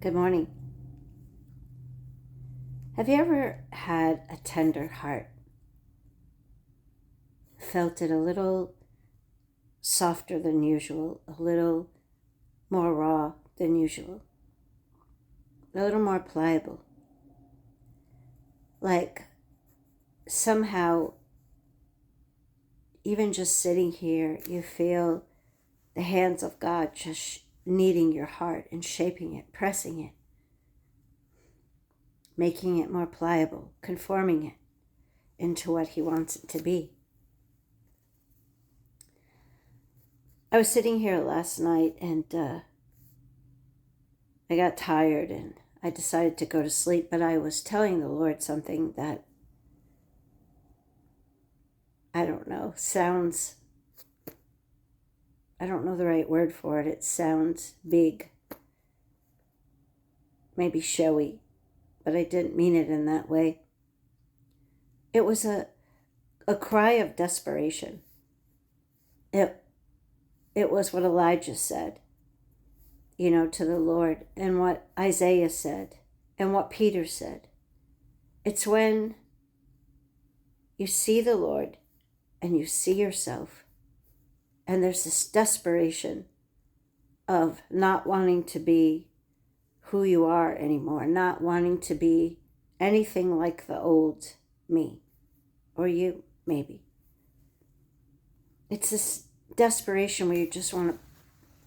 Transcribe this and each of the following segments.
Good morning. Have you ever had a tender heart? Felt it a little softer than usual, a little more raw than usual, a little more pliable? Like somehow, even just sitting here, you feel the hands of God just kneading your heart and shaping it, pressing it, making it more pliable, conforming it into what He wants it to be. I was sitting here last night and I got tired and I decided to go to sleep, but I was telling the Lord something that, I don't know, I don't know the right word for it. It sounds big, maybe showy, but I didn't mean it in that way. It was a cry of desperation. It was what Elijah said, to the Lord, and what Isaiah said, and what Peter said. It's when you see the Lord and you see yourself, and there's this desperation of not wanting to be who you are anymore, not wanting to be anything like the old me, or you, maybe. It's this desperation where you just want to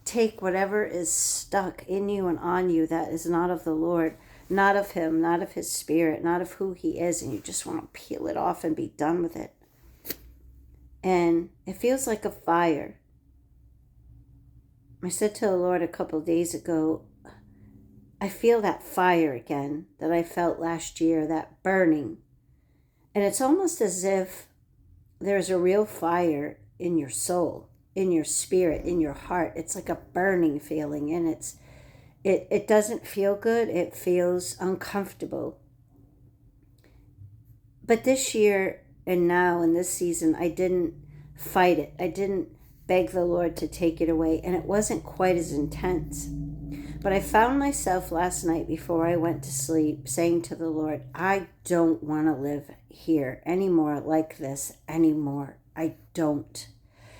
take whatever is stuck in you and on you that is not of the Lord, not of Him, not of His Spirit, not of who He is, and you just want to peel it off and be done with it. And it feels like a fire. I said to the Lord a couple of days ago, I feel that fire again that I felt last year, that burning. And it's almost as if there's a real fire in your soul, in your spirit, in your heart. It's like a burning feeling, and it doesn't feel good. It feels uncomfortable. But this year and now in this season, I didn't fight it. I didn't beg the Lord to take it away, and it wasn't quite as intense. But I found myself last night before I went to sleep saying to the Lord, I don't want to live here anymore like this anymore. I don't.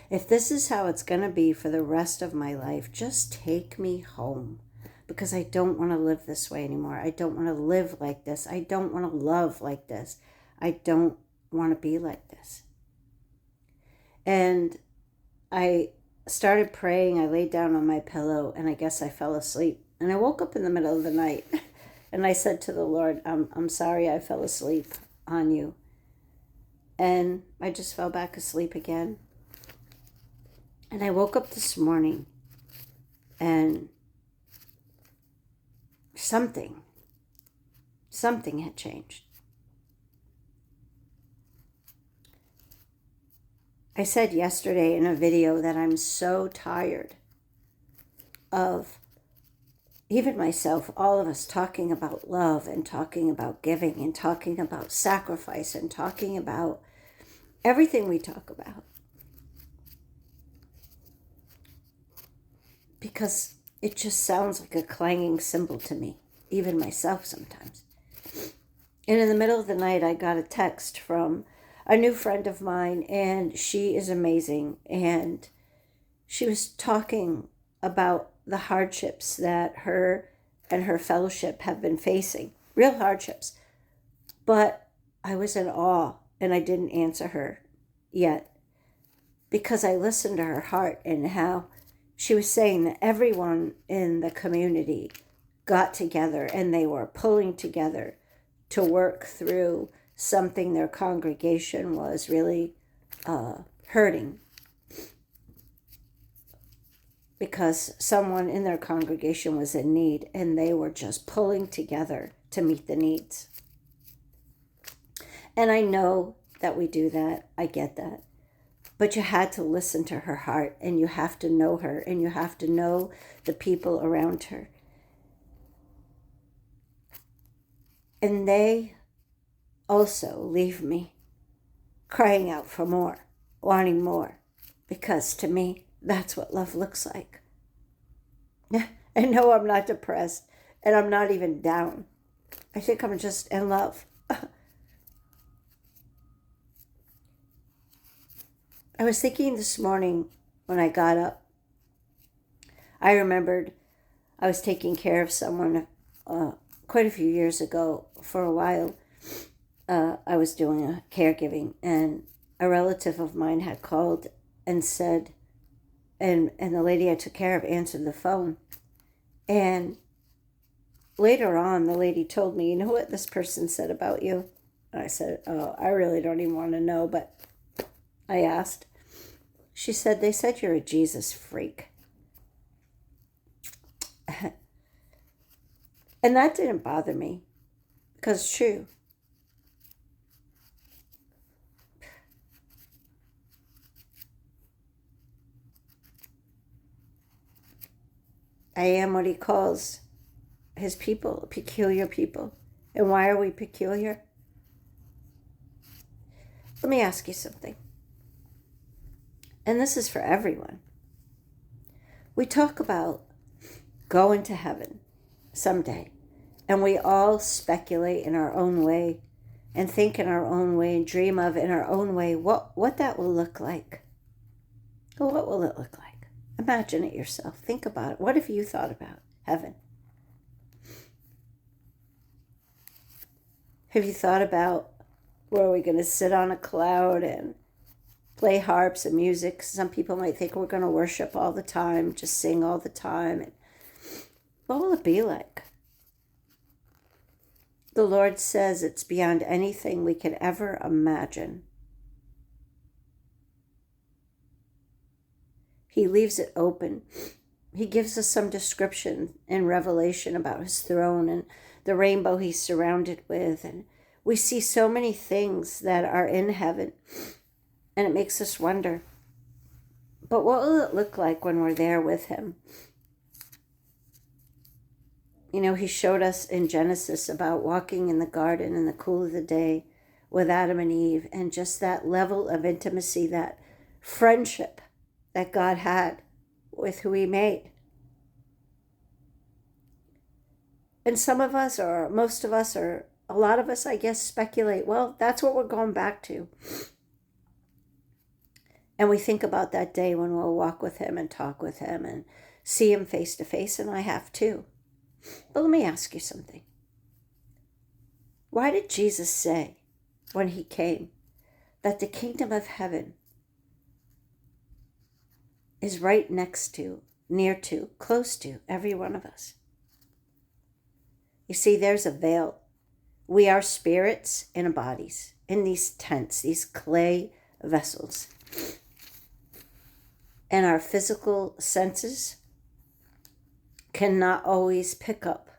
If this is how it's going to be for the rest of my life, just take me home, because I don't want to live this way anymore. I don't want to live like this. I don't want to love like this. I don't want to be like this. And I started praying. I laid down on my pillow, and I guess I fell asleep. And I woke up in the middle of the night, and I said to the Lord, I'm sorry I fell asleep on you. And I just fell back asleep again. And I woke up this morning, and something had changed. I said yesterday in a video that I'm so tired of even myself, all of us talking about love and talking about giving and talking about sacrifice and talking about everything we talk about. Because it just sounds like a clanging cymbal to me, even myself sometimes. And in the middle of the night, I got a text from a new friend of mine, and she is amazing. And she was talking about the hardships that her and her fellowship have been facing, real hardships. But I was in awe, and I didn't answer her yet, because I listened to her heart and how she was saying that everyone in the community got together and they were pulling together to work through something their congregation was really hurting, because someone in their congregation was in need, and they were just pulling together to meet the needs. And I know that we do that. I get that. But you had to listen to her heart, and you have to know her, and you have to know the people around her. And they also leave me crying out for more, wanting more, because to me, that's what love looks like. And no, I'm not depressed. And I'm not even down. I think I'm just in love. I was thinking this morning when I got up, I remembered I was taking care of someone quite a few years ago. For a while, I was doing a caregiving, and a relative of mine had called and said, and the lady I took care of answered the phone. And later on, the lady told me, you know what this person said about you? And I said, oh, I really don't even want to know, but I asked. She said, they said you're a Jesus freak. And that didn't bother me, because it's true. I am what he calls his people, peculiar people. And why are we peculiar? Let me ask you something. And this is for everyone. We talk about going to heaven someday. And we all speculate in our own way and think in our own way and dream of in our own way what that will look like. Well, what will it look like? Imagine it yourself. Think about it. What have you thought about heaven? Have you thought about where are we going to sit on a cloud and play harps and music? Some people might think we're going to worship all the time, just sing all the time. And what will it be like? The Lord says it's beyond anything we could ever imagine. He leaves it open. He gives us some description in Revelation about his throne and the rainbow he's surrounded with. And we see so many things that are in heaven. And it makes us wonder, but what will it look like when we're there with him? You know, he showed us in Genesis about walking in the garden in the cool of the day with Adam and Eve, and just that level of intimacy, that friendship that God had with who he made. And some of us, or most of us, or a lot of us, I guess, speculate, well, that's what we're going back to. And we think about that day when we'll walk with him and talk with him and see him face to face, and I have too. But let me ask you something. Why did Jesus say when he came that the kingdom of heaven is right next to, near to, close to every one of us? You see, there's a veil. We are spirits in bodies, in these tents, these clay vessels. And our physical senses cannot always pick up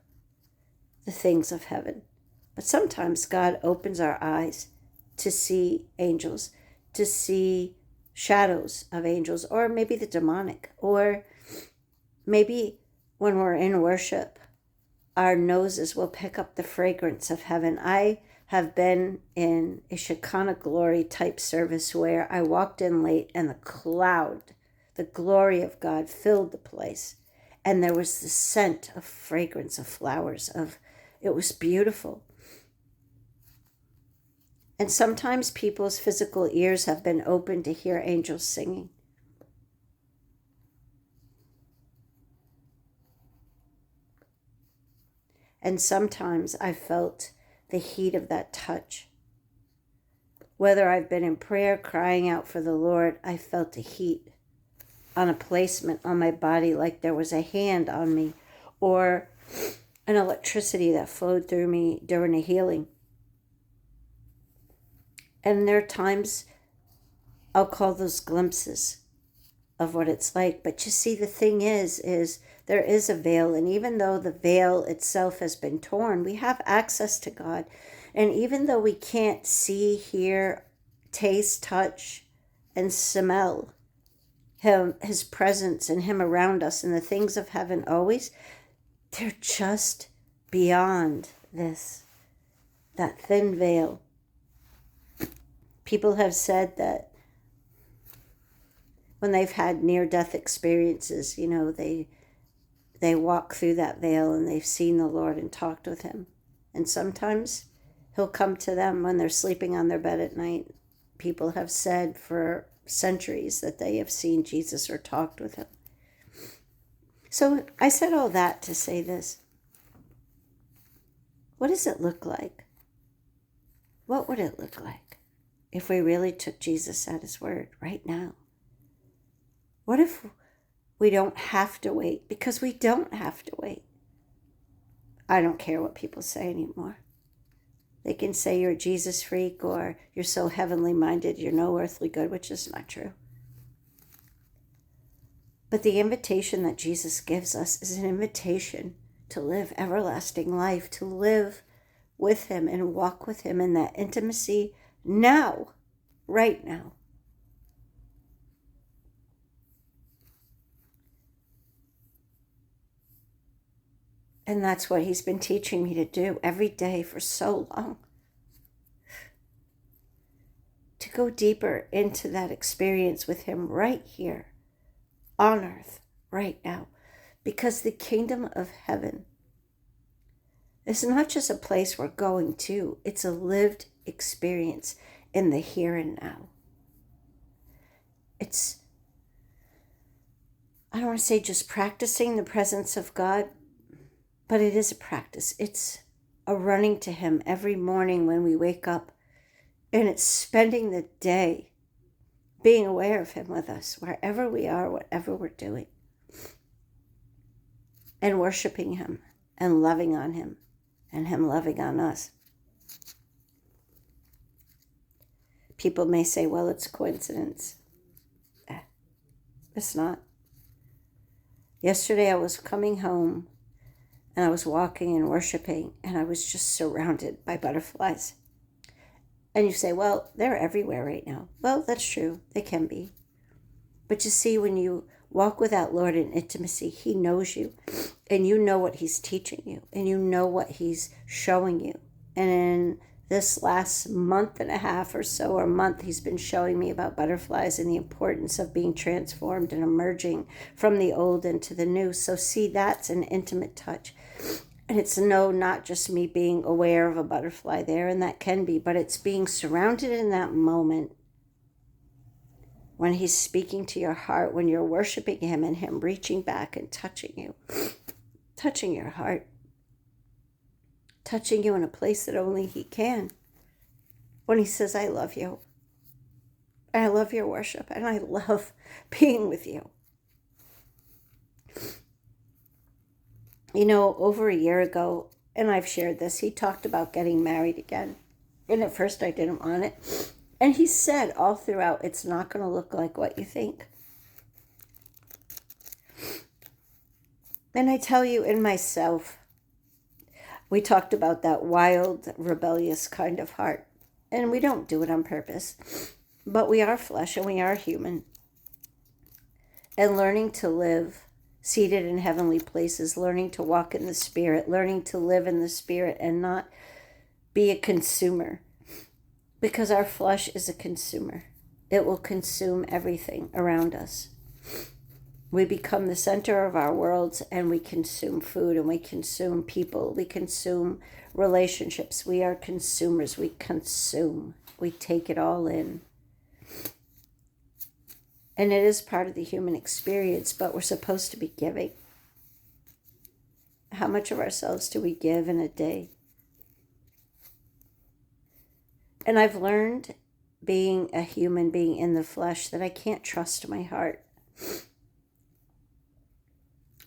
the things of heaven. But sometimes God opens our eyes to see angels, to see shadows of angels, or maybe the demonic, or maybe when we're in worship, our noses will pick up the fragrance of heaven. I have been in a Shekinah glory type service where I walked in late and the cloud, the glory of God filled the place. And there was the scent of fragrance of flowers. It was beautiful. And sometimes people's physical ears have been opened to hear angels singing. And sometimes I felt the heat of that touch. Whether I've been in prayer, crying out for the Lord, I felt the heat on a placement on my body, like there was a hand on me, or an electricity that flowed through me during a healing. And there are times I'll call those glimpses of what it's like. But you see, the thing is there is a veil. And even though the veil itself has been torn, we have access to God. And even though we can't see, hear, taste, touch, and smell him, his presence and him around us and the things of heaven always, they're just beyond this, that thin veil. People have said that when they've had near-death experiences, you know, they they walk through that veil and they've seen the Lord and talked with him. And sometimes he'll come to them when they're sleeping on their bed at night. People have said for centuries that they have seen Jesus or talked with him. So I said all that to say this. What does it look like? What would it look like if we really took Jesus at his word right now? What if we don't have to wait? Because we don't have to wait. I don't care what people say anymore. They can say you're a Jesus freak or you're so heavenly minded, you're no earthly good, which is not true. But the invitation that Jesus gives us is an invitation to live everlasting life, to live with him and walk with him in that intimacy now, right now. And that's what he's been teaching me to do every day for so long. To go deeper into that experience with him right here on earth, right now. Because the kingdom of heaven is not just a place we're going to, it's a lived experience in the here and now. It's, I don't want to say just practicing the presence of God, but it is a practice. It's a running to him every morning when we wake up. And it's spending the day being aware of him with us, wherever we are, whatever we're doing. And worshiping him and loving on him and him loving on us. People may say, well, it's coincidence. It's not. Yesterday I was coming home and I was walking and worshiping and I was just surrounded by butterflies. And you say, well, they're everywhere right now. Well, that's true. They can be. But you see, when you walk with that Lord in intimacy, he knows you. And you know what he's teaching you. And you know what he's showing you. And in this last month and a half or so, or month, he's been showing me about butterflies and the importance of being transformed and emerging from the old into the new. So see, that's an intimate touch. And it's not just me being aware of a butterfly there, and that can be, but it's being surrounded in that moment when he's speaking to your heart, when you're worshiping him and him reaching back and touching you, touching your heart, touching you in a place that only he can. When he says, I love you, and I love your worship, and I love being with you. You know, over a year ago, and I've shared this, he talked about getting married again. And at first I didn't want it. And he said all throughout, it's not going to look like what you think. And I tell you, in myself, we talked about that wild, rebellious kind of heart. And we don't do it on purpose. But we are flesh and we are human. And learning to live seated in heavenly places, learning to walk in the Spirit, learning to live in the Spirit and not be a consumer. Because our flesh is a consumer. It will consume everything around us. We become the center of our worlds and we consume food and we consume people. We consume relationships. We are consumers. We consume. We take it all in. And it is part of the human experience, but we're supposed to be giving. How much of ourselves do we give in a day? And I've learned, being a human being in the flesh, that I can't trust my heart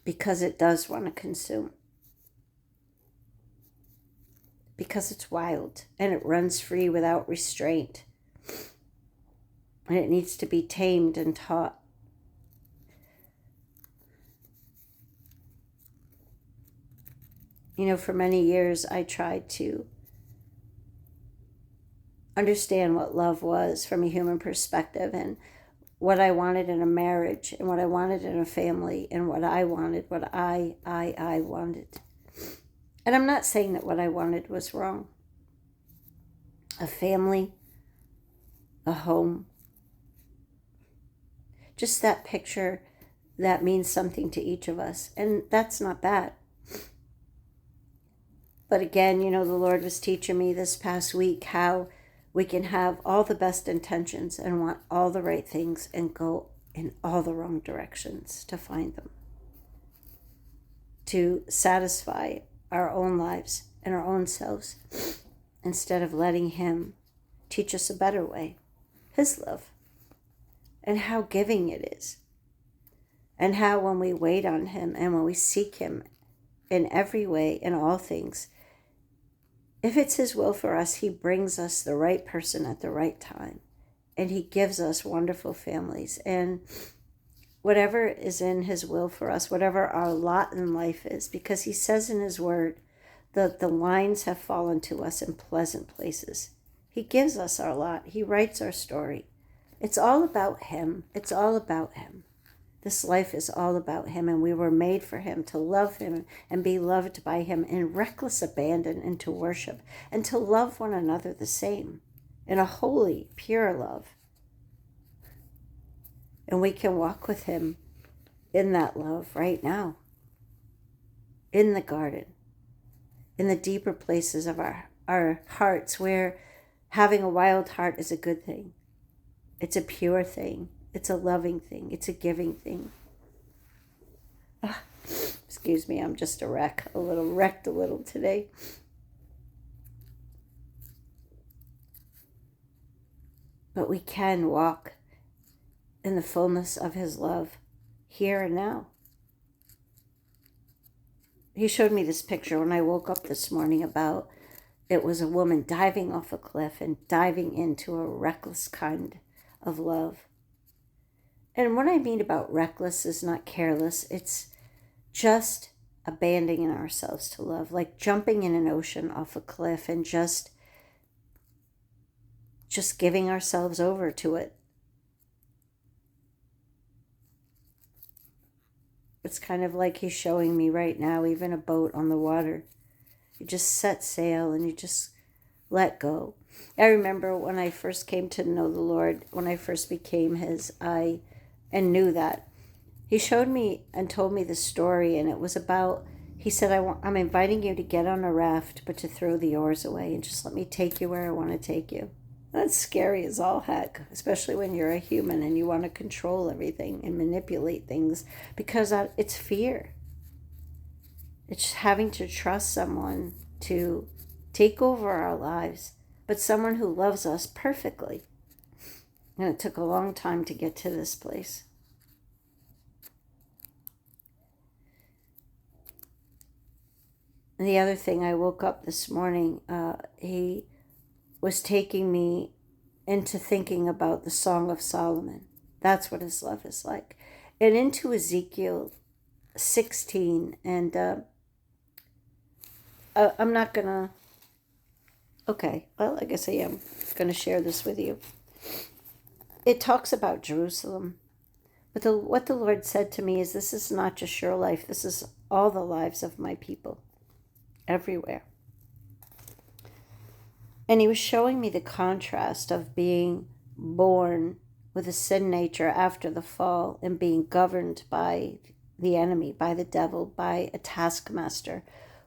because it does want to consume. Because it's wild and it runs free without restraint. And it needs to be tamed and taught. You know, for many years I tried to understand what love was from a human perspective and what I wanted in a marriage and what I wanted in a family and what I wanted, what I wanted. And I'm not saying that what I wanted was wrong. A family, a home, just that picture that means something to each of us. And that's not bad. But again, the Lord was teaching me this past week how we can have all the best intentions and want all the right things and go in all the wrong directions to find them, to satisfy our own lives and our own selves, instead of letting Him teach us a better way, His love, and how giving it is, and how when we wait on Him and when we seek Him in every way, in all things, if it's His will for us, He brings us the right person at the right time, and He gives us wonderful families. And whatever is in His will for us, whatever our lot in life is, because He says in His word that the lines have fallen to us in pleasant places. He gives us our lot. He writes our story. It's all about Him. It's all about Him. This life is all about Him, and we were made for Him, to love Him and be loved by Him in reckless abandon, and to worship and to love one another the same in a holy, pure love. And we can walk with Him in that love right now, in the garden, in the deeper places of our hearts, where having a wild heart is a good thing. It's a pure thing. It's a loving thing. It's a giving thing. Excuse me, I'm just wrecked a little today. But we can walk in the fullness of His love here and now. He showed me this picture when I woke up this morning about, it was a woman diving off a cliff and diving into a reckless kind of love. And what I mean about reckless is not careless. It's just abandoning ourselves to love, like jumping in an ocean off a cliff and just giving ourselves over to it. It's kind of like He's showing me right now, even a boat on the water. You just set sail and you just let go. I remember when I first came to know the Lord, when I first became His, and knew that. He showed me and told me the story, and it was about, He said, I'm inviting you to get on a raft, but to throw the oars away and just let me take you where I want to take you. That's scary as all heck, especially when you're a human and you want to control everything and manipulate things, because it's fear. It's having to trust someone to take over our lives, but someone who loves us perfectly. And it took a long time to get to this place. And the other thing, I woke up this morning, He was taking me into thinking about the Song of Solomon. That's what His love is like. And into Ezekiel 16. And I'm not going to... Okay, well, I guess I am going to share this with you. It talks about Jerusalem. But what the Lord said to me is, this is not just your life. This is all the lives of my people, everywhere. And He was showing me the contrast of being born with a sin nature after the fall and being governed by the enemy, by the devil, by a taskmaster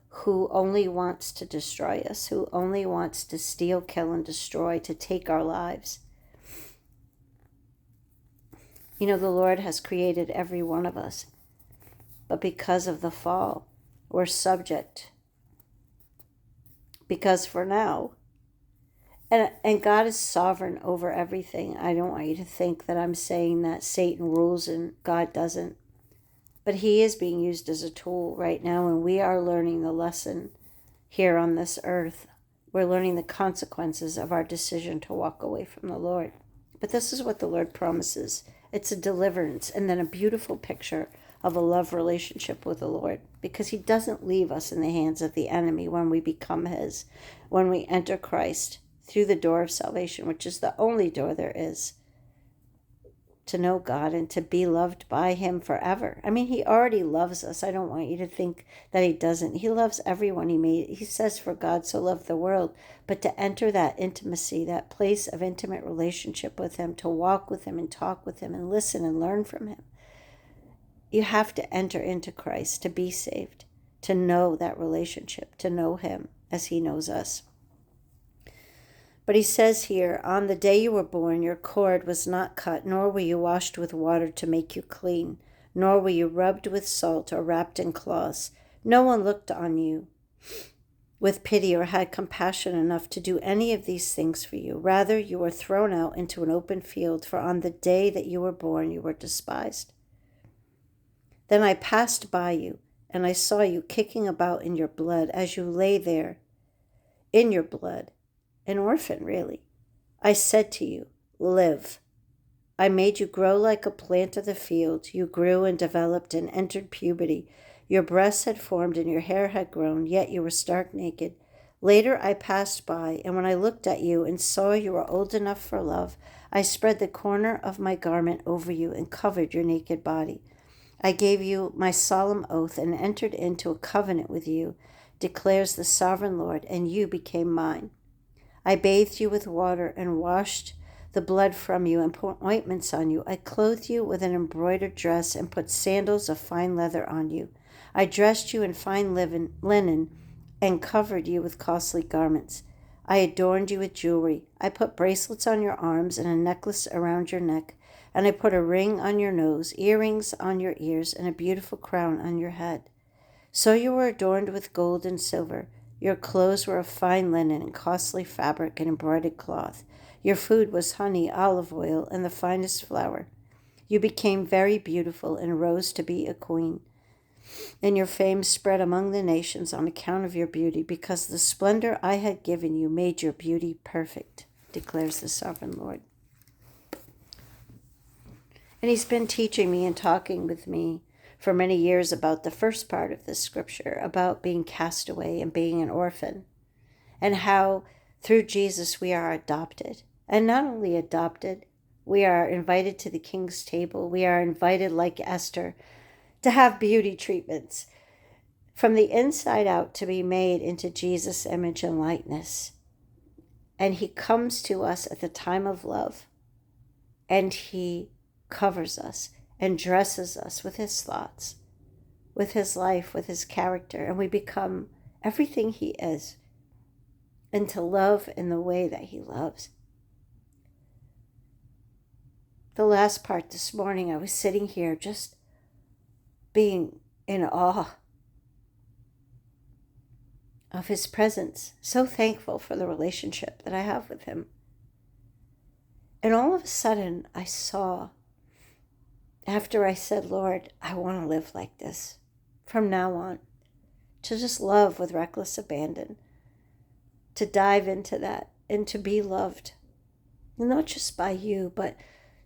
who only wants to destroy us, who only wants to steal, kill, and destroy, to take our lives. The Lord has created every one of us, but because of the fall, we're subject. Because for now, and God is sovereign over everything. I don't want you to think that I'm saying that Satan rules and God doesn't. But He is being used as a tool right now, and we are learning the lesson here on this earth. We're learning the consequences of our decision to walk away from the Lord. But this is what the Lord promises. It's a deliverance, and then a beautiful picture of a love relationship with the Lord, because He doesn't leave us in the hands of the enemy when we become His, when we enter Christ through the door of salvation, which is the only door there is to know God and to be loved by Him forever. I mean, He already loves us. I don't want you to think that He doesn't. He loves everyone He made. He says, for God so loved the world. But to enter that intimacy, that place of intimate relationship with Him, to walk with Him and talk with Him and listen and learn from Him, You have to enter into Christ to be saved, to know that relationship, to know him as he knows us. But he says here, on the day you were born, your cord was not cut, nor were you washed with water to make you clean, nor were you rubbed with salt or wrapped in cloths. No one looked on you with pity or had compassion enough to do any of these things for you. Rather, you were thrown out into an open field, for on the day that you were born, you were despised. Then I passed by you, and I saw you kicking about in your blood as you lay there in your blood, an orphan, really. I said to you, live. I made you grow like a plant of the field. You grew and developed and entered puberty. Your breasts had formed and your hair had grown, yet you were stark naked. Later I passed by, and when I looked at you and saw you were old enough for love, I spread the corner of my garment over you and covered your naked body. I gave you my solemn oath and entered into a covenant with you, declares the sovereign Lord, and you became mine. I bathed you with water and washed the blood from you and put ointments on you. I clothed you with an embroidered dress and put sandals of fine leather on you. I dressed you in fine linen and covered you with costly garments. I adorned you with jewelry. I put bracelets on your arms and a necklace around your neck, and I put a ring on your nose, earrings on your ears, and a beautiful crown on your head. So you were adorned with gold and silver. Your clothes were of fine linen and costly fabric and embroidered cloth. Your food was honey, olive oil, and the finest flour. You became very beautiful and rose to be a queen. And your fame spread among the nations on account of your beauty, because the splendor I had given you made your beauty perfect, declares the sovereign Lord. And he's been teaching me and talking with me for many years about the first part of this scripture, about being cast away and being an orphan, and how through Jesus we are adopted. And not only adopted, we are invited to the king's table. We are invited, like Esther, to have beauty treatments from the inside out, to be made into Jesus' image and likeness. And he comes to us at the time of love, and he covers us and dresses us with his thoughts, with his life, with his character, and we become everything he is, and to love in the way that he loves. The last part this morning, I was sitting here just being in awe of his presence, so thankful for the relationship that I have with him. And all of a sudden, I saw, after I said, Lord, I want to live like this from now on, to just love with reckless abandon, to dive into that and to be loved, not just by you, but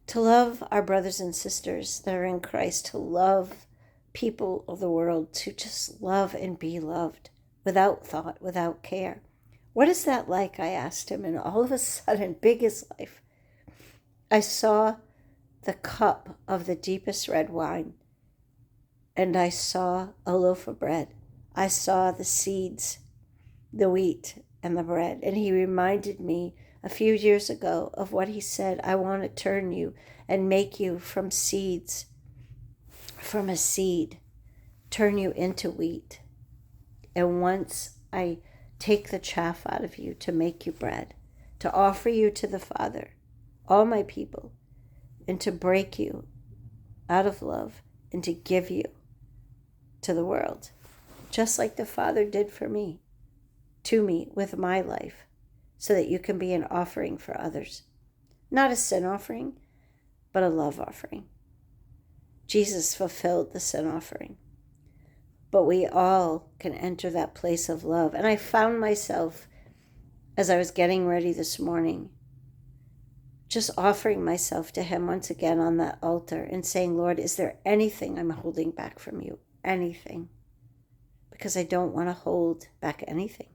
to love our brothers and sisters that are in Christ, to love people of the world, to just love and be loved without thought, without care. What is that like? I asked him, and all of a sudden, big as life, I saw the cup of the deepest red wine, and I saw a loaf of bread. I saw the seeds, the wheat, and the bread. And he reminded me a few years ago of what he said, I want to turn you and make you from seeds, from a seed, turn you into wheat. And once I take the chaff out of you to make you bread, to offer you to the Father, all my people, and to break you out of love and to give you to the world, just like the Father did for me, to me with my life, so that you can be an offering for others. Not a sin offering, but a love offering. Jesus fulfilled the sin offering. But we all can enter that place of love. And I found myself, as I was getting ready this morning, just offering myself to him once again on that altar and saying, Lord, is there anything I'm holding back from you? Anything? Because I don't want to hold back anything.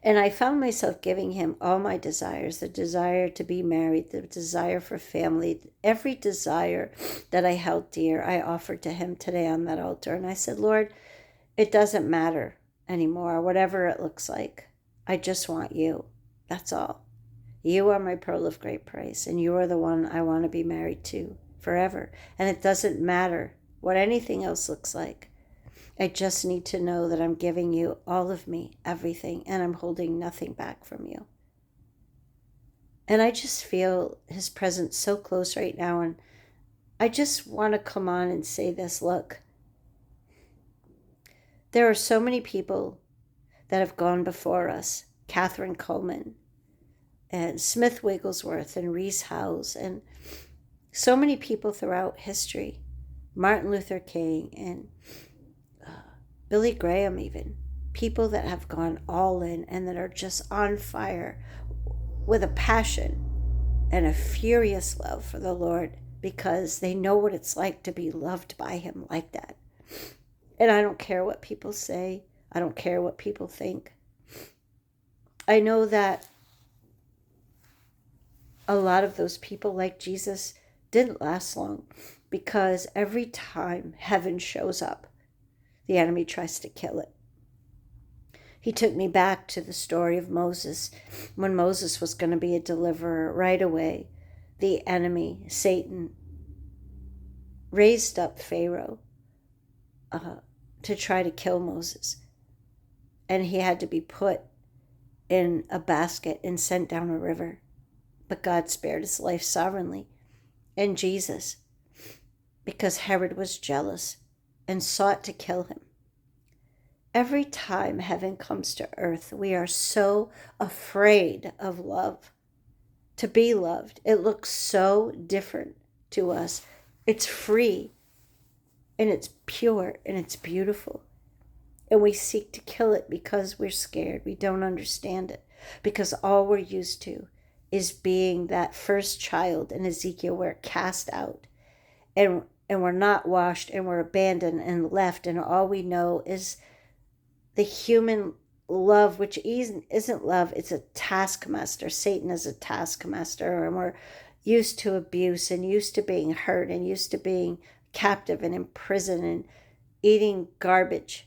And I found myself giving him all my desires, the desire to be married, the desire for family, every desire that I held dear, I offered to him today on that altar. And I said, Lord, it doesn't matter anymore, whatever it looks like. I just want you. That's all. You are my pearl of great price, and you are the one I want to be married to. forever. And it doesn't matter what anything else looks like. I just need to know that I'm giving you all of me, everything, and I'm holding nothing back from you. And I just feel his presence so close right now. And I just want to come on and say this. Look, there are so many people that have gone before us. Catherine Coleman and Smith Wigglesworth and Rees Howells and so many people throughout history. Martin Luther King and Billy Graham even. People that have gone all in and that are just on fire with a passion and a furious love for the Lord because they know what it's like to be loved by him like that. And I don't care what people say. I don't care what people think. I know that a lot of those people like Jesus didn't last long because every time heaven shows up, the enemy tries to kill it. He took me back to the story of Moses. When Moses was going to be a deliverer, right away, the enemy, Satan, raised up Pharaoh to try to kill Moses. And he had to be put in a basket and sent down a river. But God spared his life sovereignly. And Jesus, because Herod was jealous and sought to kill him. Every time heaven comes to earth, we are so afraid of love, to be loved. It looks so different to us. It's free, and it's pure, and it's beautiful. And we seek to kill it because we're scared. We don't understand it. Because all we're used to is being that first child in Ezekiel. We're cast out. And we're not washed. And we're abandoned and left. And all we know is the human love, which isn't love. It's a taskmaster. Satan is a taskmaster. And we're used to abuse and used to being hurt and used to being captive and imprisoned and eating garbage.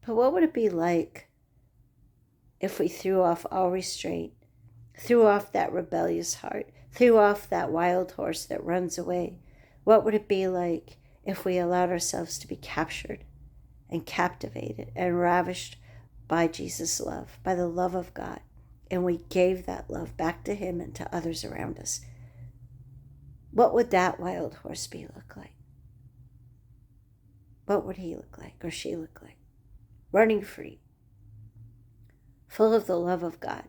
But what would it be like if we threw off all restraint, threw off that rebellious heart, threw off that wild horse that runs away? What would it be like if we allowed ourselves to be captured and captivated and ravished by Jesus' love, by the love of God, and we gave that love back to him and to others around us? What would that wild horse look like? What would he look like or she look like? Running free, full of the love of God,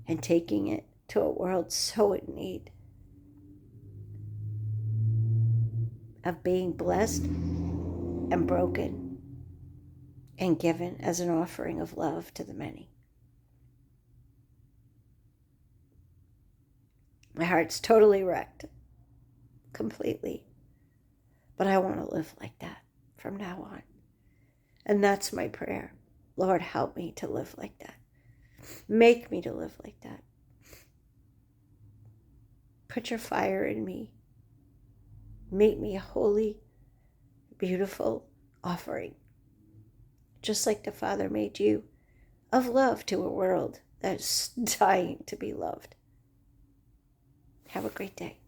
and taking it to a world so in need of being blessed and broken and given as an offering of love to the many. My heart's totally wrecked, completely, but I want to live like that from now on. And that's my prayer. Lord, help me to live like that. Make me to live like that. Put your fire in me. Make me a holy, beautiful offering, just like the Father made you, of love to a world that's dying to be loved. Have a great day.